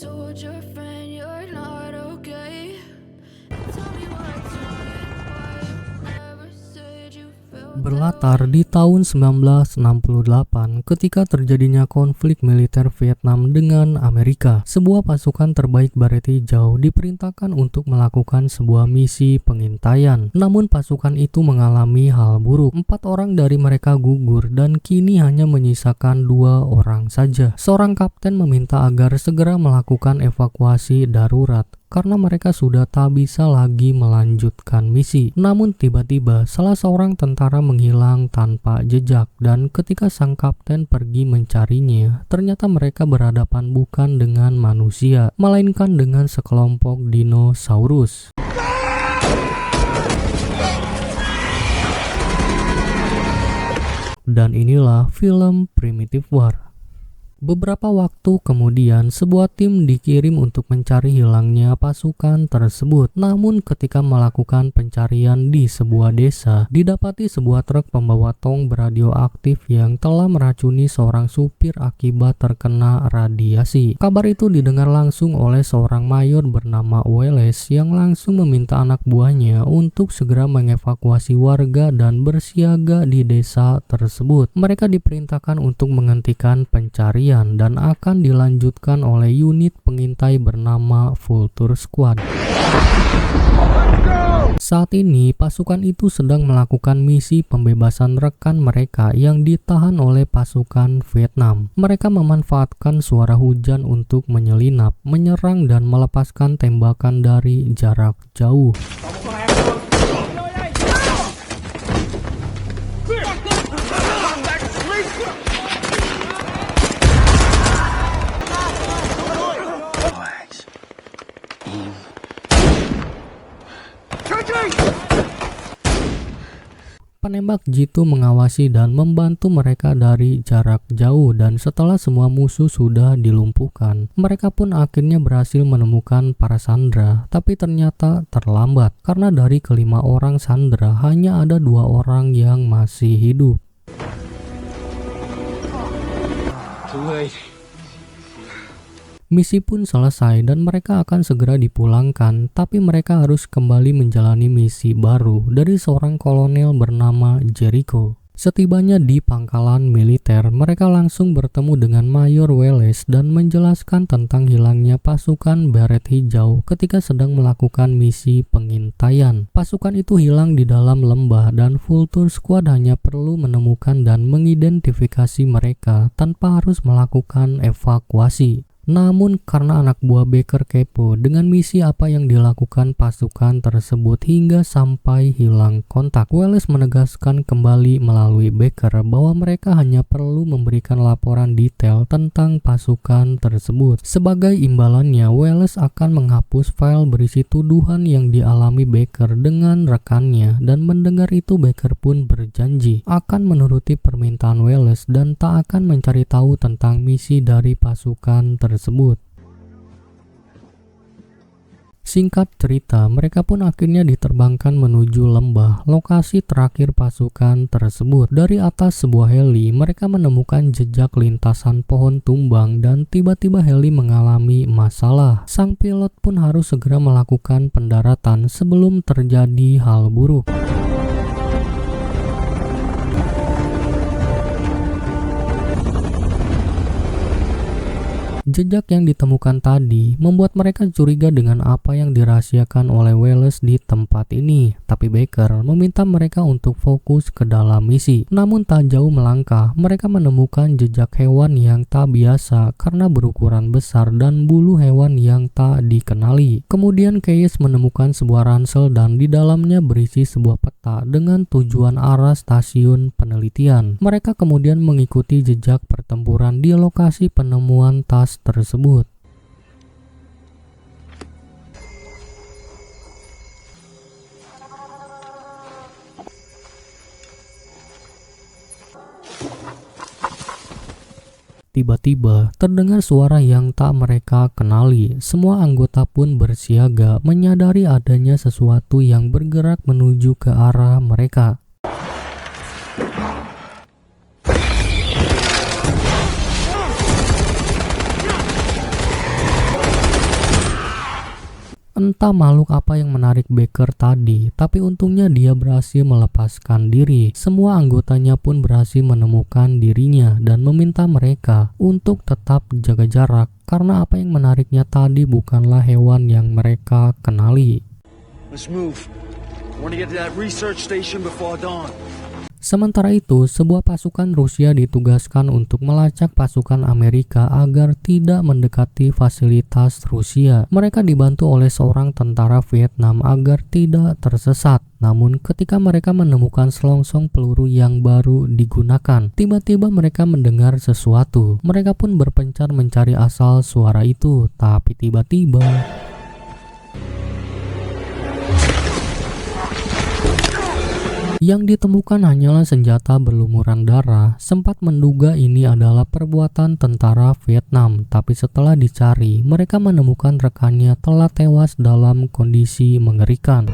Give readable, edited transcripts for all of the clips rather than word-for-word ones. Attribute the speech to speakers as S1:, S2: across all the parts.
S1: told your friend you're not okay. Tell me what's wrong and why you never said you felt
S2: Berlatar di tahun 1968 ketika terjadinya konflik militer Vietnam dengan Amerika, sebuah pasukan terbaik Baret Hijau diperintahkan untuk melakukan sebuah misi pengintaian. Namun pasukan itu mengalami hal buruk. 4 orang dari mereka gugur dan kini hanya menyisakan 2 orang saja. Seorang kapten meminta agar segera melakukan evakuasi darurat karena mereka sudah tak bisa lagi melanjutkan misi. Namun tiba-tiba salah seorang tentara menghilang tanpa jejak, dan ketika sang kapten pergi mencarinya, ternyata mereka berhadapan bukan dengan manusia, melainkan dengan sekelompok dinosaurus. Dan inilah film Primitive War. Beberapa waktu kemudian, sebuah tim dikirim untuk mencari hilangnya pasukan tersebut. Namun ketika melakukan pencarian di sebuah desa, didapati sebuah truk pembawa tong beradioaktif yang telah meracuni seorang supir akibat terkena radiasi. Kabar itu didengar langsung oleh seorang mayor bernama Wallace yang langsung meminta anak buahnya untuk segera mengevakuasi warga dan bersiaga di desa tersebut. Mereka diperintahkan untuk menghentikan pencarian dan akan dilanjutkan oleh unit pengintai bernama Vulture Squad. Saat ini pasukan itu sedang melakukan misi pembebasan rekan mereka yang ditahan oleh pasukan Vietnam. Mereka memanfaatkan suara hujan untuk menyelinap, menyerang dan melepaskan tembakan dari jarak jauh. Penembak jitu mengawasi dan membantu mereka dari jarak jauh, dan setelah semua musuh sudah dilumpuhkan, mereka pun akhirnya berhasil menemukan para sandera. Tapi ternyata terlambat, karena dari kelima orang sandera hanya ada 2 orang yang masih hidup. Misi pun selesai dan mereka akan segera dipulangkan, tapi mereka harus kembali menjalani misi baru dari seorang kolonel bernama Jericho. Setibanya di pangkalan militer, mereka langsung bertemu dengan Mayor Wallace dan menjelaskan tentang hilangnya pasukan Baret Hijau ketika sedang melakukan misi pengintaian. Pasukan itu hilang di dalam lembah dan Vulture Squad hanya perlu menemukan dan mengidentifikasi mereka tanpa harus melakukan evakuasi. Namun karena anak buah Baker kepo dengan misi apa yang dilakukan pasukan tersebut hingga sampai hilang kontak, Wallace menegaskan kembali melalui Baker bahwa mereka hanya perlu memberikan laporan detail tentang pasukan tersebut. Sebagai imbalannya, Wallace akan menghapus file berisi tuduhan yang dialami Baker dengan rekannya, dan mendengar itu Baker pun berjanji akan menuruti permintaan Wallace dan tak akan mencari tahu tentang misi dari pasukan tersebut. Singkat cerita, mereka pun akhirnya diterbangkan menuju lembah, lokasi terakhir pasukan tersebut. Dari atas sebuah heli, mereka menemukan jejak lintasan pohon tumbang dan tiba-tiba heli mengalami masalah. Sang pilot pun harus segera melakukan pendaratan sebelum terjadi hal buruk. Jejak yang ditemukan tadi membuat mereka curiga dengan apa yang dirahasiakan oleh Wallace di tempat ini. Tapi Baker meminta mereka untuk fokus ke dalam misi. Namun tak jauh melangkah, mereka menemukan jejak hewan yang tak biasa karena berukuran besar dan bulu hewan yang tak dikenali. Kemudian Case menemukan sebuah ransel dan di dalamnya berisi sebuah peta dengan tujuan arah stasiun penelitian. Mereka kemudian mengikuti jejak pertempuran di lokasi penemuan tas tersebut. Tiba-tiba terdengar suara yang tak mereka kenali. Semua anggota pun bersiaga, menyadari adanya sesuatu yang bergerak menuju ke arah mereka. Entah makhluk apa yang menarik Baker tadi, tapi untungnya dia berhasil melepaskan diri. Semua anggotanya pun berhasil menemukan dirinya dan meminta mereka untuk tetap jaga jarak karena apa yang menariknya tadi bukanlah hewan yang mereka kenali.
S3: Let's move. I want to get to that research station before dawn.
S2: Sementara itu, sebuah pasukan Rusia ditugaskan untuk melacak pasukan Amerika agar tidak mendekati fasilitas Rusia. Mereka dibantu oleh seorang tentara Vietnam agar tidak tersesat. Namun ketika mereka menemukan selongsong peluru yang baru digunakan, tiba-tiba mereka mendengar sesuatu. Mereka pun berpencar mencari asal suara itu, tapi tiba-tiba yang ditemukan hanyalah senjata berlumuran darah. Sempat menduga ini adalah perbuatan tentara Vietnam, tapi setelah dicari, mereka menemukan rekannya telah tewas dalam kondisi mengerikan.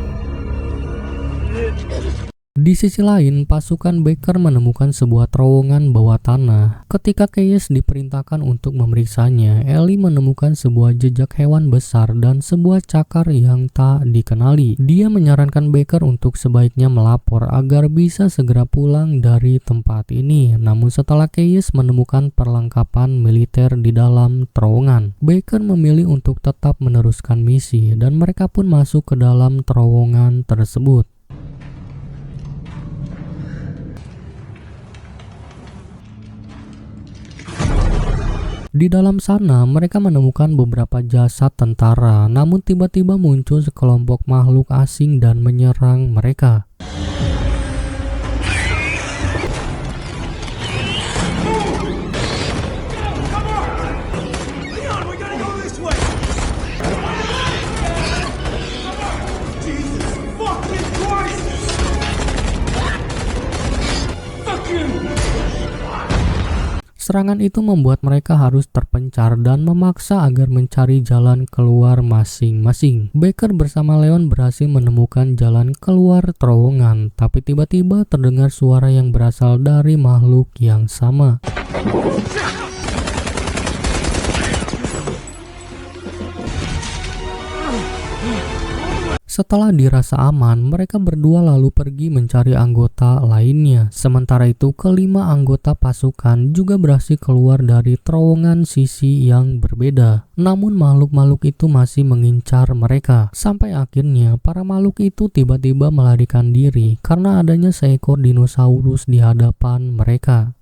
S2: Di sisi lain, pasukan Baker menemukan sebuah terowongan bawah tanah. Ketika Keyes diperintahkan untuk memeriksanya, Ellie menemukan sebuah jejak hewan besar dan sebuah cakar yang tak dikenali. Dia menyarankan Baker untuk sebaiknya melapor agar bisa segera pulang dari tempat ini. Namun setelah Keyes menemukan perlengkapan militer di dalam terowongan, Baker memilih untuk tetap meneruskan misi dan mereka pun masuk ke dalam terowongan tersebut. Di dalam sana, mereka menemukan beberapa jasad tentara, namun tiba-tiba muncul sekelompok makhluk asing dan menyerang mereka. Serangan itu membuat mereka harus terpencar dan memaksa agar mencari jalan keluar masing-masing. Baker bersama Leon berhasil menemukan jalan keluar terowongan, tapi tiba-tiba terdengar suara yang berasal dari makhluk yang sama. Setelah dirasa aman, mereka berdua lalu pergi mencari anggota lainnya. Sementara itu, kelima anggota pasukan juga berhasil keluar dari terowongan sisi yang berbeda. Namun makhluk-makhluk itu masih mengincar mereka. Sampai akhirnya, para makhluk itu tiba-tiba melarikan diri karena adanya seekor dinosaurus di hadapan mereka.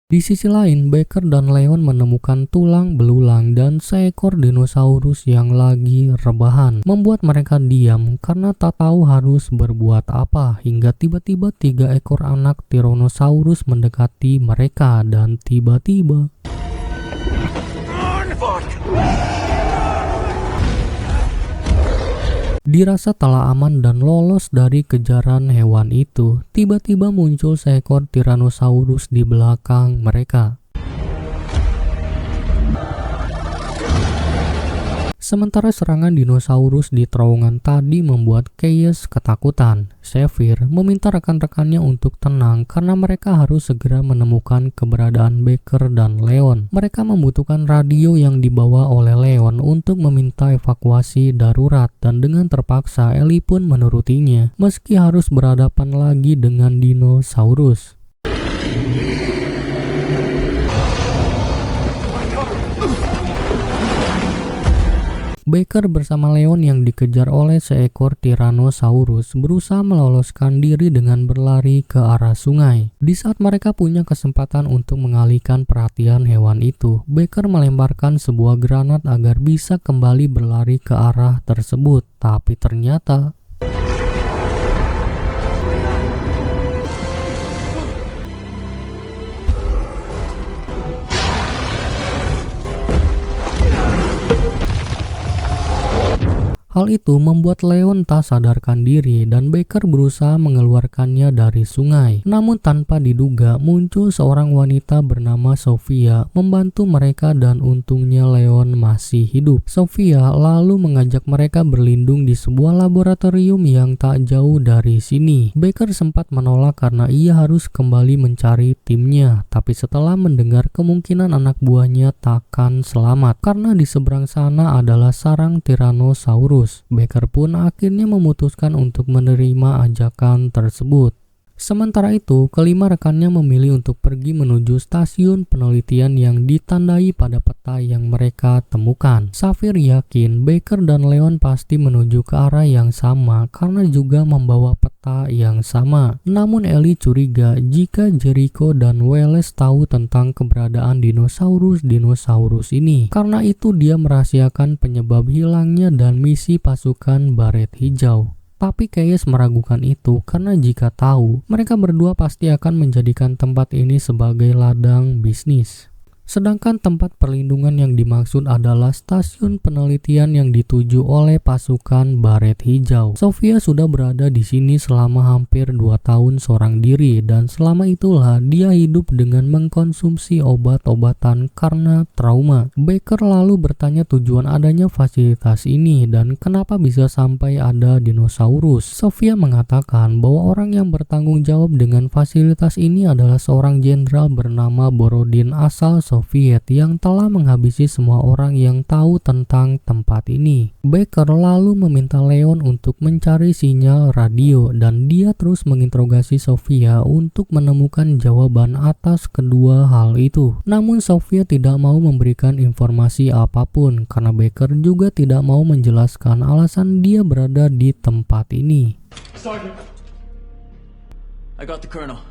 S2: Di sisi lain, Baker dan Leon menemukan tulang belulang dan seekor dinosaurus yang lagi rebahan. Membuat mereka diam karena tak tahu harus berbuat apa, hingga tiba-tiba 3 ekor anak Tyrannosaurus mendekati mereka dan tiba-tiba dirasa telah aman dan lolos dari kejaran hewan itu. Tiba-tiba muncul seekor Tyrannosaurus di belakang mereka. Sementara serangan dinosaurus di terowongan tadi membuat Keyes ketakutan. Xavier meminta rekan-rekannya untuk tenang karena mereka harus segera menemukan keberadaan Baker dan Leon. Mereka membutuhkan radio yang dibawa oleh Leon untuk meminta evakuasi darurat dan dengan terpaksa Ellie pun menurutinya meski harus berhadapan lagi dengan dinosaurus. Baker bersama Leon yang dikejar oleh seekor Tyrannosaurus berusaha meloloskan diri dengan berlari ke arah sungai. Di saat mereka punya kesempatan untuk mengalihkan perhatian hewan itu, Baker melemparkan sebuah granat agar bisa kembali berlari ke arah tersebut. Tapi ternyata Hal itu membuat Leon tak sadarkan diri dan Baker berusaha mengeluarkannya dari sungai. Namun tanpa diduga muncul seorang wanita bernama Sofia membantu mereka dan untungnya Leon masih hidup. Sofia lalu mengajak mereka berlindung di sebuah laboratorium yang tak jauh dari sini. Baker sempat menolak karena ia harus kembali mencari timnya, tapi setelah mendengar kemungkinan anak buahnya takkan selamat karena di seberang sana adalah sarang Tyrannosaurus, Baker pun akhirnya memutuskan untuk menerima ajakan tersebut. Sementara itu, kelima rekannya memilih untuk pergi menuju stasiun penelitian yang ditandai pada peta yang mereka temukan. Safir yakin Baker dan Leon pasti menuju ke arah yang sama karena juga membawa peta yang sama. Namun Ellie curiga jika Jericho dan Wallace tahu tentang keberadaan dinosaurus ini. Karena itu dia merahasiakan penyebab hilangnya dan misi pasukan Baret Hijau. Tapi Keyes meragukan itu karena jika tahu, mereka berdua pasti akan menjadikan tempat ini sebagai ladang bisnis. Sedangkan tempat perlindungan yang dimaksud adalah stasiun penelitian yang dituju oleh pasukan Baret Hijau. Sofia sudah berada di sini selama hampir 2 tahun seorang diri dan selama itulah dia hidup dengan mengkonsumsi obat-obatan karena trauma. Baker lalu bertanya tujuan adanya fasilitas ini dan kenapa bisa sampai ada dinosaurus. Sofia mengatakan bahwa orang yang bertanggung jawab dengan fasilitas ini adalah seorang jenderal bernama Borodin asal Soviet yang telah menghabisi semua orang yang tahu tentang tempat ini. Baker lalu meminta Leon untuk mencari sinyal radio dan dia terus menginterogasi Sofia untuk menemukan jawaban atas kedua hal itu. Namun Sofia tidak mau memberikan informasi apapun karena Baker juga tidak mau menjelaskan alasan dia berada di tempat ini.
S3: Sergeant, I got the colonel.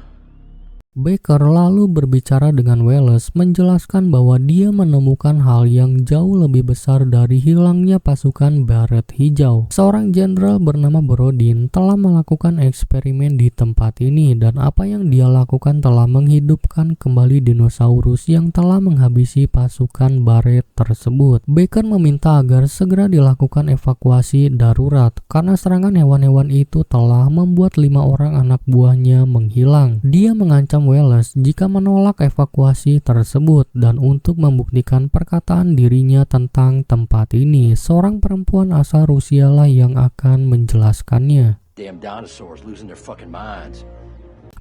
S2: Baker lalu berbicara dengan Wallace menjelaskan bahwa dia menemukan hal yang jauh lebih besar dari hilangnya pasukan Baret Hijau. Seorang jenderal bernama Borodin telah melakukan eksperimen di tempat ini dan apa yang dia lakukan telah menghidupkan kembali dinosaurus yang telah menghabisi pasukan Baret tersebut. Baker meminta agar segera dilakukan evakuasi darurat karena serangan hewan-hewan itu telah membuat 5 orang anak buahnya menghilang. Dia mengancam Wallace jika menolak evakuasi tersebut dan untuk membuktikan perkataan dirinya tentang tempat ini, seorang perempuan asal Rusia lah yang akan menjelaskannya.
S3: Damn dinosaurs losing their fucking minds.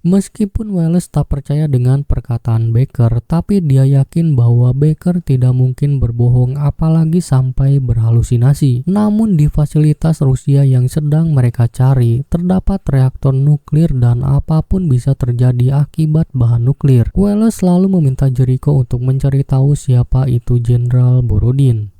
S2: Meskipun Wallace tak percaya dengan perkataan Baker, tapi dia yakin bahwa Baker tidak mungkin berbohong apalagi sampai berhalusinasi. Namun di fasilitas Rusia yang sedang mereka cari, terdapat reaktor nuklir dan apapun bisa terjadi akibat bahan nuklir. Wallace lalu meminta Jericho untuk mencari tahu siapa itu Jenderal Borodin.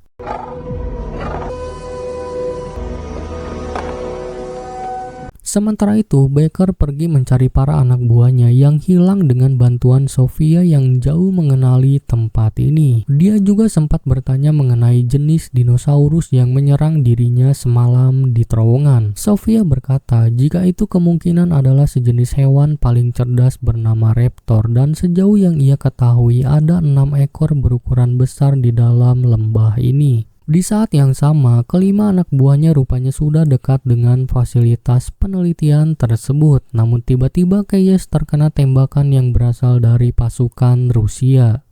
S2: Sementara itu, Baker pergi mencari para anak buahnya yang hilang dengan bantuan Sofia yang jauh mengenali tempat ini. Dia juga sempat bertanya mengenai jenis dinosaurus yang menyerang dirinya semalam di terowongan. Sofia berkata jika itu kemungkinan adalah sejenis hewan paling cerdas bernama raptor dan sejauh yang ia ketahui ada 6 ekor berukuran besar di dalam lembah ini. Di saat yang sama, kelima anak buahnya rupanya sudah dekat dengan fasilitas penelitian tersebut. Namun tiba-tiba Keyes terkena tembakan yang berasal dari pasukan Rusia.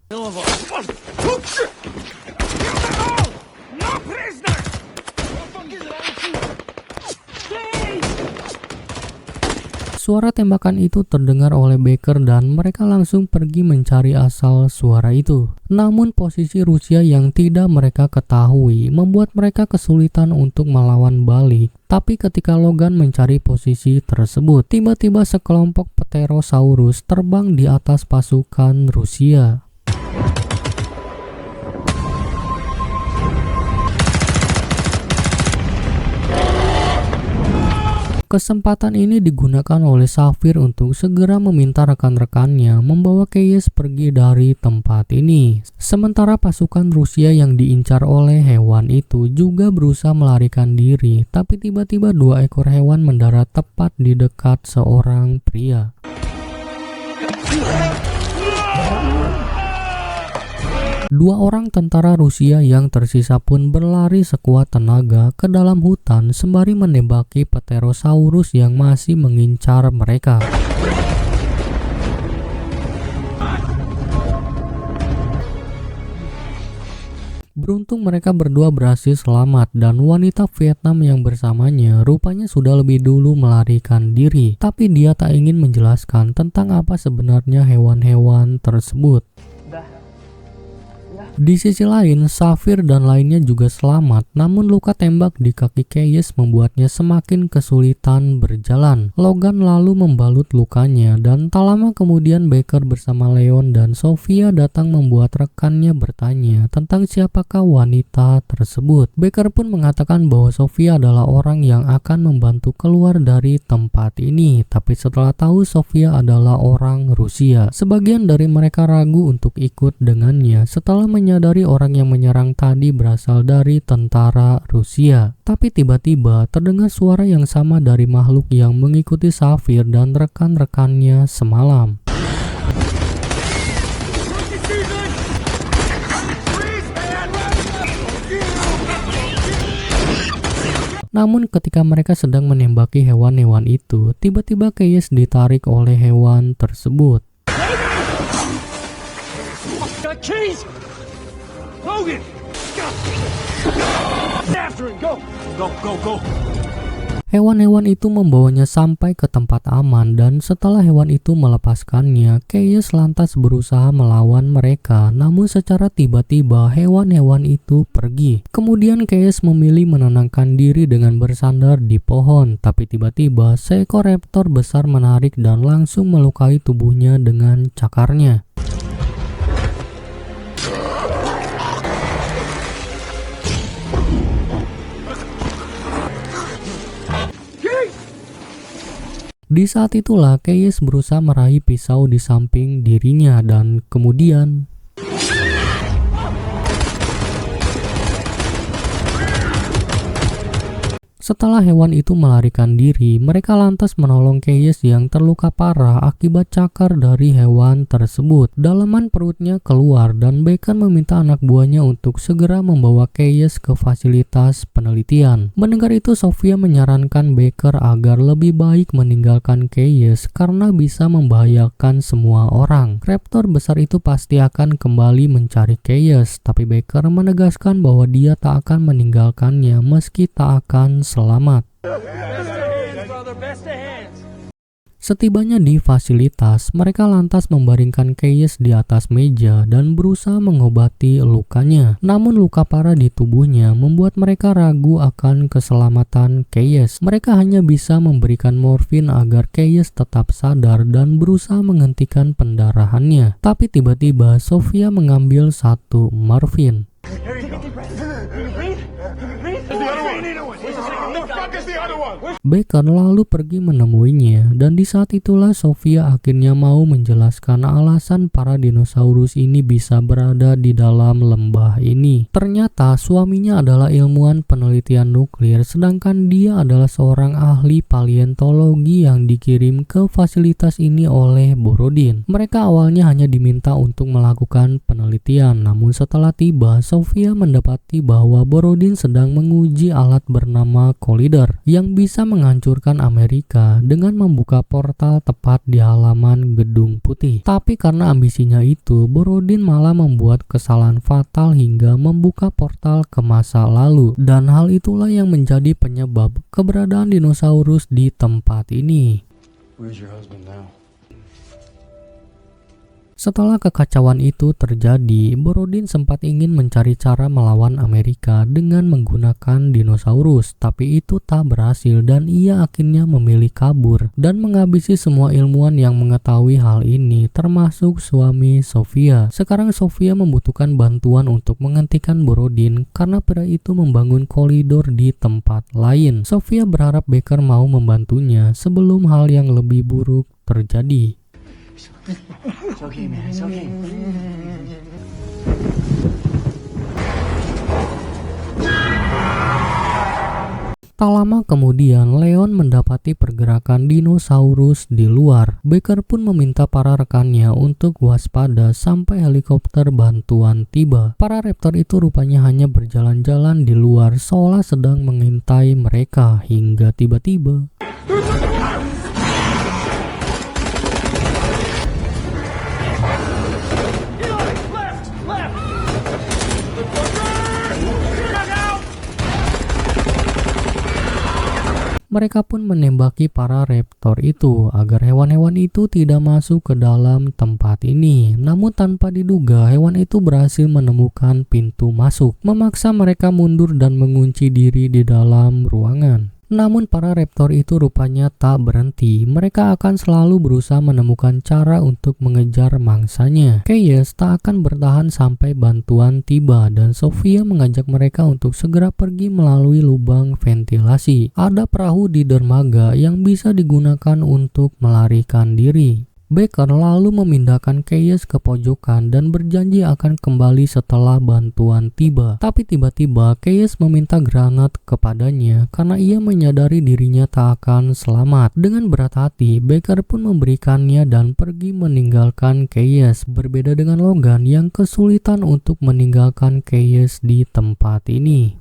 S2: Suara tembakan itu terdengar oleh Baker dan mereka langsung pergi mencari asal suara itu. Namun posisi Rusia yang tidak mereka ketahui membuat mereka kesulitan untuk melawan balik. Tapi ketika Logan mencari posisi tersebut, tiba-tiba sekelompok Pterosaurus terbang di atas pasukan Rusia. Kesempatan ini digunakan oleh Safir untuk segera meminta rekan-rekannya membawa Keyes pergi dari tempat ini. Sementara pasukan Rusia yang diincar oleh hewan itu juga berusaha melarikan diri, tapi tiba-tiba 2 ekor hewan mendarat tepat di dekat seorang pria. Dua orang tentara Rusia yang tersisa pun berlari sekuat tenaga ke dalam hutan sembari menembaki Pterosaurus yang masih mengincar mereka. Beruntung mereka berdua berhasil selamat dan wanita Vietnam yang bersamanya rupanya sudah lebih dulu melarikan diri. Tapi dia tak ingin menjelaskan tentang apa sebenarnya hewan-hewan tersebut. Di sisi lain, Safir dan lainnya juga selamat, namun luka tembak di kaki Keyes membuatnya semakin kesulitan berjalan. Logan lalu membalut lukanya dan tak lama kemudian Baker bersama Leon dan Sofia datang membuat rekannya bertanya tentang siapakah wanita tersebut. Baker pun mengatakan bahwa Sofia adalah orang yang akan membantu keluar dari tempat ini, tapi setelah tahu Sofia adalah orang Rusia, sebagian dari mereka ragu untuk ikut dengannya setelah menyadari orang yang menyerang tadi berasal dari tentara Rusia. Tapi tiba-tiba terdengar suara yang sama dari makhluk yang mengikuti Safir dan rekan-rekannya semalam. Namun ketika mereka sedang menembaki hewan-hewan itu, tiba-tiba Keyes ditarik oleh hewan tersebut.
S3: Logan! After him! Go! Go!
S2: Hewan-hewan itu membawanya sampai ke tempat aman dan setelah hewan itu melepaskannya, Keyes lantas berusaha melawan mereka, namun secara tiba-tiba hewan-hewan itu pergi. Kemudian Keyes memilih menenangkan diri dengan bersandar di pohon, tapi tiba-tiba seekor raptor besar menarik dan langsung melukai tubuhnya dengan cakarnya. Di saat itulah Keyes berusaha meraih pisau di samping dirinya dan kemudian setelah hewan itu melarikan diri, mereka lantas menolong Keyes yang terluka parah akibat cakar dari hewan tersebut. Dalaman perutnya keluar dan Baker meminta anak buahnya untuk segera membawa Keyes ke fasilitas penelitian. Mendengar itu, Sofia menyarankan Baker agar lebih baik meninggalkan Keyes karena bisa membahayakan semua orang. Raptor besar itu pasti akan kembali mencari Keyes, tapi Baker menegaskan bahwa dia tak akan meninggalkannya meski tak akan selamat. Setibanya di fasilitas, mereka lantas membaringkan Keyes di atas meja dan berusaha mengobati lukanya. Namun luka parah di tubuhnya membuat mereka ragu akan keselamatan Keyes. Mereka hanya bisa memberikan morfin agar Keyes tetap sadar dan berusaha menghentikan pendarahannya. Tapi tiba-tiba Sofia mengambil satu morfin. Baker lalu pergi menemuinya dan di saat itulah Sofia akhirnya mau menjelaskan alasan para dinosaurus ini bisa berada di dalam lembah ini. Ternyata suaminya adalah ilmuwan penelitian nuklir, sedangkan dia adalah seorang ahli paleontologi yang dikirim ke fasilitas ini oleh Borodin. Mereka awalnya hanya diminta untuk melakukan penelitian, namun setelah tiba, Sofia mendapati bahwa Borodin sedang menguji alat bernama Collider yang bisa menghancurkan Amerika dengan membuka portal tepat di halaman Gedung Putih. Tapi karena ambisinya itu, Borodin malah membuat kesalahan fatal hingga membuka portal ke masa lalu, dan hal itulah yang menjadi penyebab keberadaan dinosaurus di tempat ini.
S3: Where's your husband now?
S2: Setelah kekacauan itu terjadi, Borodin sempat ingin mencari cara melawan Amerika dengan menggunakan dinosaurus, tapi itu tak berhasil dan ia akhirnya memilih kabur dan menghabisi semua ilmuwan yang mengetahui hal ini, termasuk suami Sofia. Sekarang Sofia membutuhkan bantuan untuk menghentikan Borodin karena pria itu membangun koridor di tempat lain. Sofia berharap Baker mau membantunya sebelum hal yang lebih buruk terjadi.
S3: It's okay, man. It's okay.
S2: Tak lama kemudian, Leon mendapati pergerakan dinosaurus di luar. Baker pun meminta para rekannya untuk waspada sampai helikopter bantuan tiba. Para raptor itu rupanya hanya berjalan-jalan di luar seolah sedang mengintai mereka hingga tiba-tiba mereka pun menembaki para raptor itu agar hewan-hewan itu tidak masuk ke dalam tempat ini. Namun tanpa diduga, hewan itu berhasil menemukan pintu masuk, memaksa mereka mundur dan mengunci diri di dalam ruangan. Namun para raptor itu rupanya tak berhenti. Mereka akan selalu berusaha menemukan cara untuk mengejar mangsanya. Chaos tak akan bertahan sampai bantuan tiba dan Sofia mengajak mereka untuk segera pergi melalui lubang ventilasi. Ada perahu di dermaga yang bisa digunakan untuk melarikan diri. Baker lalu memindahkan Chaos ke pojokan dan berjanji akan kembali setelah bantuan tiba. Tapi tiba-tiba Chaos meminta granat kepadanya karena ia menyadari dirinya tak akan selamat. Dengan berat hati, Baker pun memberikannya dan pergi meninggalkan Chaos. Berbeda dengan Logan yang kesulitan untuk meninggalkan Chaos di tempat ini.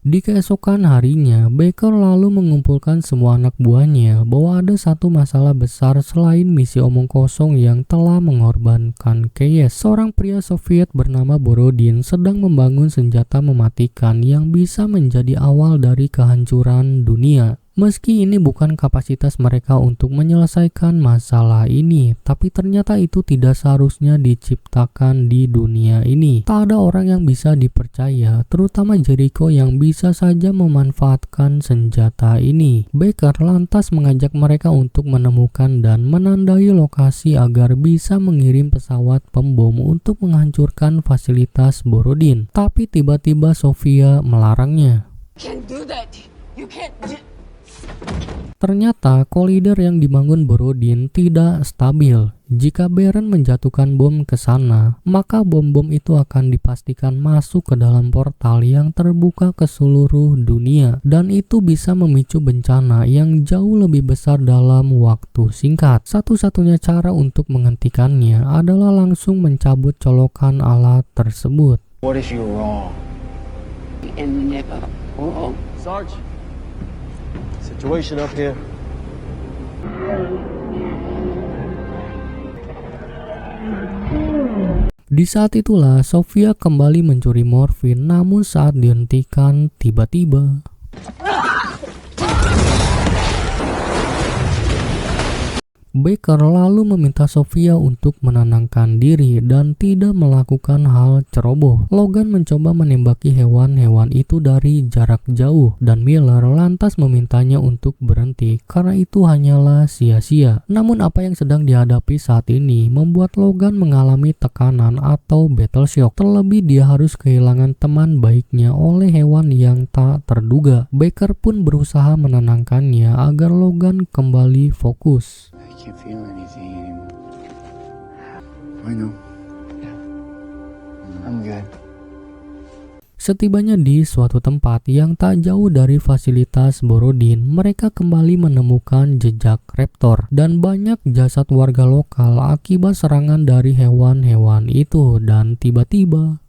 S2: Di keesokan harinya, Baker lalu mengumpulkan semua anak buahnya bahwa ada satu masalah besar selain misi omong kosong yang telah mengorbankan Chaos. Seorang pria Soviet bernama Borodin sedang membangun senjata mematikan yang bisa menjadi awal dari kehancuran dunia. Meski ini bukan kapasitas mereka untuk menyelesaikan masalah ini, tapi ternyata itu tidak seharusnya diciptakan di dunia ini. Tak ada orang yang bisa dipercaya, terutama Jericho yang bisa saja memanfaatkan senjata ini. Baker lantas mengajak mereka untuk menemukan dan menandai lokasi agar bisa mengirim pesawat pembom untuk menghancurkan fasilitas Borodin. Tapi tiba-tiba Sofia melarangnya.
S4: Can't do that. You can't do.
S2: Ternyata kolider yang dibangun Borodin tidak stabil. Jika Baron menjatuhkan bom ke sana, maka bom-bom itu akan dipastikan masuk ke dalam portal yang terbuka ke seluruh dunia, dan itu bisa memicu bencana yang jauh lebih besar dalam waktu singkat. Satu-satunya cara untuk menghentikannya adalah langsung mencabut colokan alat tersebut.
S3: What if you're wrong?
S4: And never wrong.
S3: Sarge? Situation up here.
S2: Di saat itulah Sofia kembali mencuri morfin, namun saat dihentikan tiba-tiba Baker lalu meminta Sofia untuk menenangkan diri dan tidak melakukan hal ceroboh. Logan mencoba menembaki hewan-hewan itu dari jarak jauh dan Miller lantas memintanya untuk berhenti karena itu hanyalah sia-sia. Namun apa yang sedang dihadapi saat ini membuat Logan mengalami tekanan atau battle shock. Terlebih dia harus kehilangan teman baiknya oleh hewan yang tak terduga. Baker pun berusaha menenangkannya agar Logan kembali fokus.
S4: I can't feel anything anymore.
S3: I know. I'm good.
S2: Setibanya di suatu tempat yang tak jauh dari fasilitas Borodin, mereka kembali menemukan jejak raptor dan banyak jasad warga lokal akibat serangan dari hewan-hewan itu. Dan tiba-tiba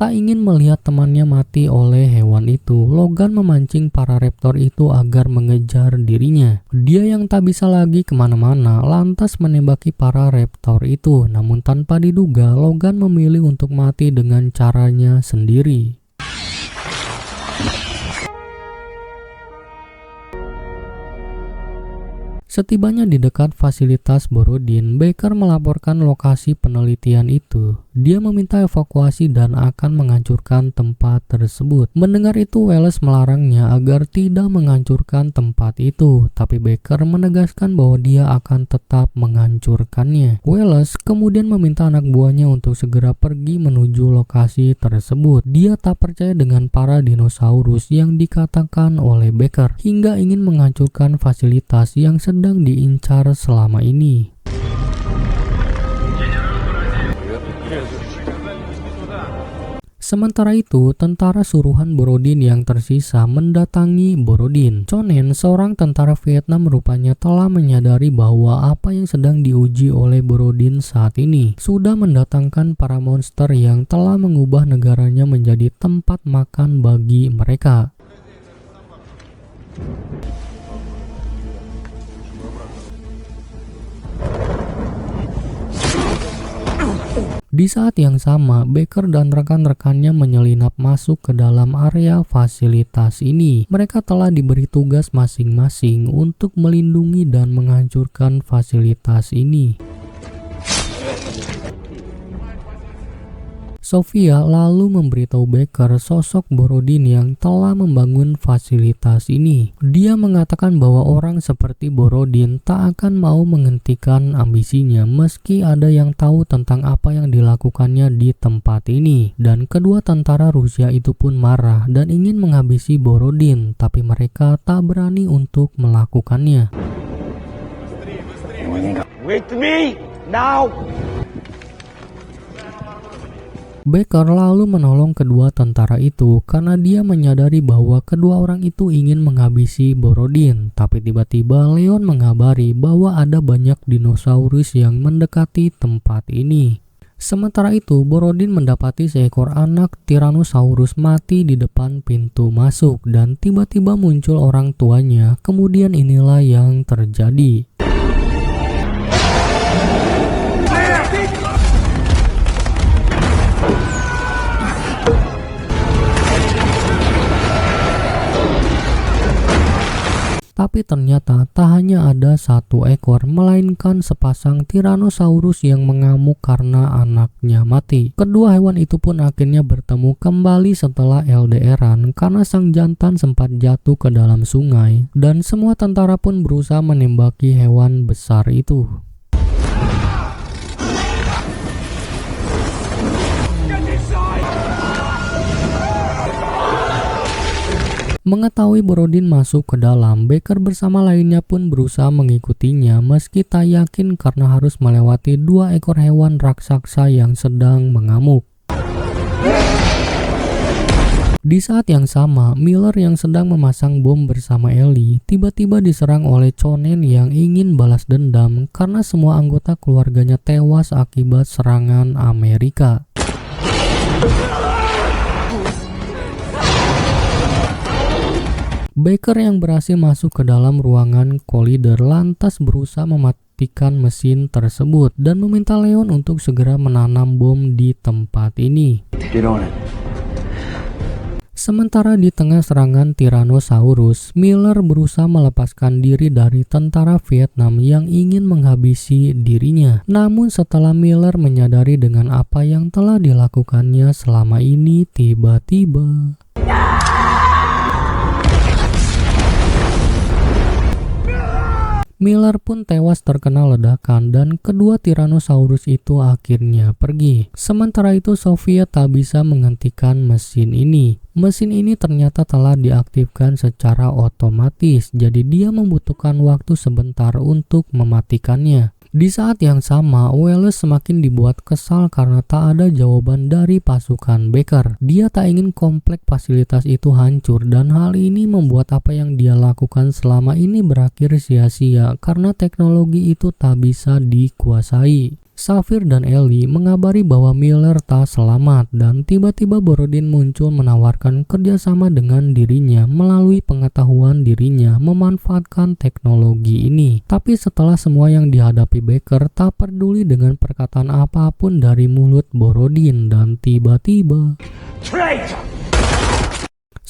S2: tak ingin melihat temannya mati oleh hewan itu, Logan memancing para raptor itu agar mengejar dirinya. Dia yang tak bisa lagi kemana-mana lantas menembaki para raptor itu. Namun tanpa diduga, Logan memilih untuk mati dengan caranya sendiri. Setibanya di dekat fasilitas Borodin, Baker melaporkan lokasi penelitian itu. Dia meminta evakuasi dan akan menghancurkan tempat tersebut. Mendengar itu, Wallace melarangnya agar tidak menghancurkan tempat itu, tapi Baker menegaskan bahwa dia akan tetap menghancurkannya. Wallace kemudian meminta anak buahnya untuk segera pergi menuju lokasi tersebut. Dia tak percaya dengan para dinosaurus yang dikatakan oleh Baker, hingga ingin menghancurkan fasilitas yang sedang diincar selama ini. Sementara itu, tentara suruhan Borodin yang tersisa mendatangi Borodin. Chonen, seorang tentara Vietnam, rupanya telah menyadari bahwa apa yang sedang diuji oleh Borodin saat ini sudah mendatangkan para monster yang telah mengubah negaranya menjadi tempat makan bagi mereka. Di saat yang sama, Baker dan rekan-rekannya menyelinap masuk ke dalam area fasilitas ini. Mereka telah diberi tugas masing-masing untuk melindungi dan menghancurkan fasilitas ini. Sofia lalu memberitahu Baker sosok Borodin yang telah membangun fasilitas ini. Dia mengatakan bahwa orang seperti Borodin tak akan mau menghentikan ambisinya meski ada yang tahu tentang apa yang dilakukannya di tempat ini. Dan kedua tentara Rusia itu pun marah dan ingin menghabisi Borodin, tapi mereka tak berani untuk melakukannya.
S3: Wait me now.
S2: Baker lalu menolong kedua tentara itu karena dia menyadari bahwa kedua orang itu ingin menghabisi Borodin. Tapi tiba-tiba Leon mengabari bahwa ada banyak dinosaurus yang mendekati tempat ini. Sementara itu, Borodin mendapati seekor anak Tyrannosaurus mati di depan pintu masuk dan tiba-tiba muncul orang tuanya. Kemudian inilah yang terjadi. Tapi ternyata tak hanya ada satu ekor, melainkan sepasang Tyrannosaurus yang mengamuk karena anaknya mati. Kedua hewan itu pun akhirnya bertemu kembali setelah LDRan karena sang jantan sempat jatuh ke dalam sungai, dan semua tentara pun berusaha menembaki hewan besar itu. Mengetahui Borodin masuk ke dalam, Baker bersama lainnya pun berusaha mengikutinya meski tak yakin karena harus melewati dua ekor hewan raksasa yang sedang mengamuk. Di saat yang sama, Miller yang sedang memasang bom bersama Ellie tiba-tiba diserang oleh Chonen yang ingin balas dendam karena semua anggota keluarganya tewas akibat serangan Amerika. Baker yang berhasil masuk ke dalam ruangan Collider lantas berusaha mematikan mesin tersebut dan meminta Leon untuk segera menanam bom di tempat ini.
S3: Get on it.
S2: Sementara di tengah serangan Tyrannosaurus, Miller berusaha melepaskan diri dari tentara Vietnam yang ingin menghabisi dirinya. Namun setelah Miller menyadari dengan apa yang telah dilakukannya selama ini, tiba-tiba Miller pun tewas terkena ledakan dan kedua Tyrannosaurus itu akhirnya pergi. Sementara itu Sofia tak bisa menghentikan mesin ini. Mesin ini ternyata telah diaktifkan secara otomatis, jadi dia membutuhkan waktu sebentar untuk mematikannya. Di saat yang sama, Wallace semakin dibuat kesal karena tak ada jawaban dari pasukan Baker. Dia tak ingin komplek fasilitas itu hancur dan hal ini membuat apa yang dia lakukan selama ini berakhir sia-sia karena teknologi itu tak bisa dikuasai. Safir dan Ellie mengabari bahwa Miller tak selamat dan tiba-tiba Borodin muncul menawarkan kerjasama dengan dirinya melalui pengetahuan dirinya memanfaatkan teknologi ini. Tapi setelah semua yang dihadapi Baker tak peduli dengan perkataan apapun dari mulut Borodin dan tiba-tiba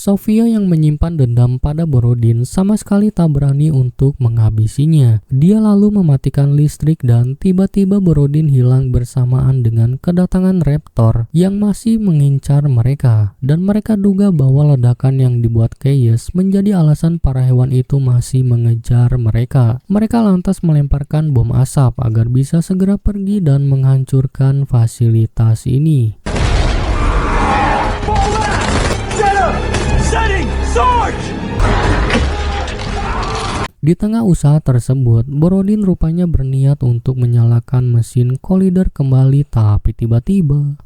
S2: Sofia yang menyimpan dendam pada Borodin sama sekali tak berani untuk menghabisinya. Dia lalu mematikan listrik dan tiba-tiba Borodin hilang bersamaan dengan kedatangan Raptor yang masih mengincar mereka. Dan mereka duga bahwa ledakan yang dibuat Keyes menjadi alasan para hewan itu masih mengejar mereka. Mereka lantas melemparkan bom asap agar bisa segera pergi dan menghancurkan fasilitas ini. Di tengah usaha tersebut, Borodin rupanya berniat untuk menyalakan mesin Collider kembali, tapi tiba-tiba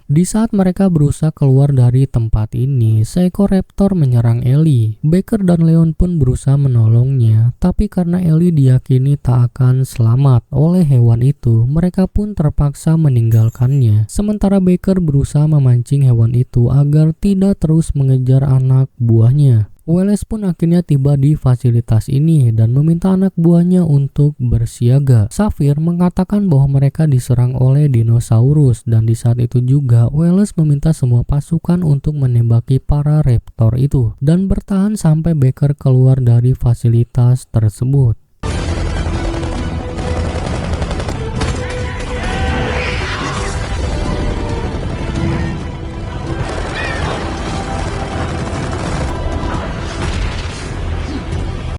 S2: di saat mereka berusaha keluar dari tempat ini, seekor raptor menyerang Ellie. Baker dan Leon pun berusaha menolongnya, tapi karena Ellie diyakini tak akan selamat oleh hewan itu, mereka pun terpaksa meninggalkannya. Sementara Baker berusaha memancing hewan itu agar tidak terus mengejar anak buahnya. Wallace pun akhirnya tiba di fasilitas ini dan meminta anak buahnya untuk bersiaga. Sapphire mengatakan bahwa mereka diserang oleh dinosaurus dan di saat itu juga Wallace meminta semua pasukan untuk menembaki para raptor itu dan bertahan sampai Baker keluar dari fasilitas tersebut.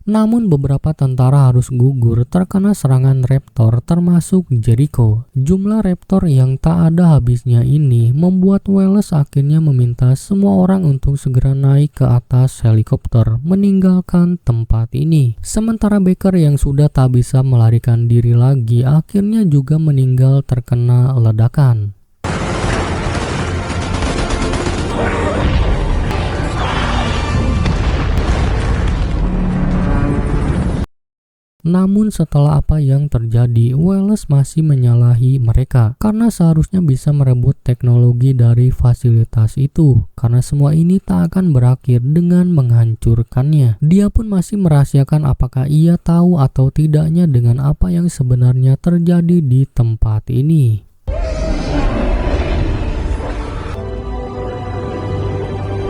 S2: Namun beberapa tentara harus gugur terkena serangan raptor termasuk Jericho. Jumlah raptor yang tak ada habisnya ini membuat Wallace akhirnya meminta semua orang untuk segera naik ke atas helikopter meninggalkan tempat ini. Sementara Baker yang sudah tak bisa melarikan diri lagi akhirnya juga meninggal terkena ledakan. Namun setelah apa yang terjadi, Wallace masih menyalahi mereka karena seharusnya bisa merebut teknologi dari fasilitas itu, karena semua ini tak akan berakhir dengan menghancurkannya. Dia pun masih merahasiakan apakah ia tahu atau tidaknya dengan apa yang sebenarnya terjadi di tempat ini.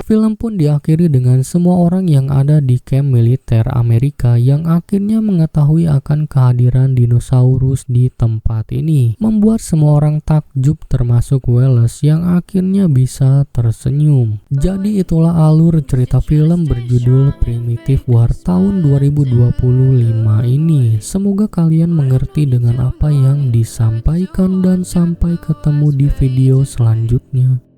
S2: Film pun diakhiri dengan semua orang yang ada di kamp militer Amerika yang akhirnya mengetahui akan kehadiran dinosaurus di tempat ini. Membuat semua orang takjub termasuk Wallace yang akhirnya bisa tersenyum. Jadi itulah alur cerita film berjudul Primitive War tahun 2025 ini. Semoga kalian mengerti dengan apa yang disampaikan dan sampai ketemu di video selanjutnya.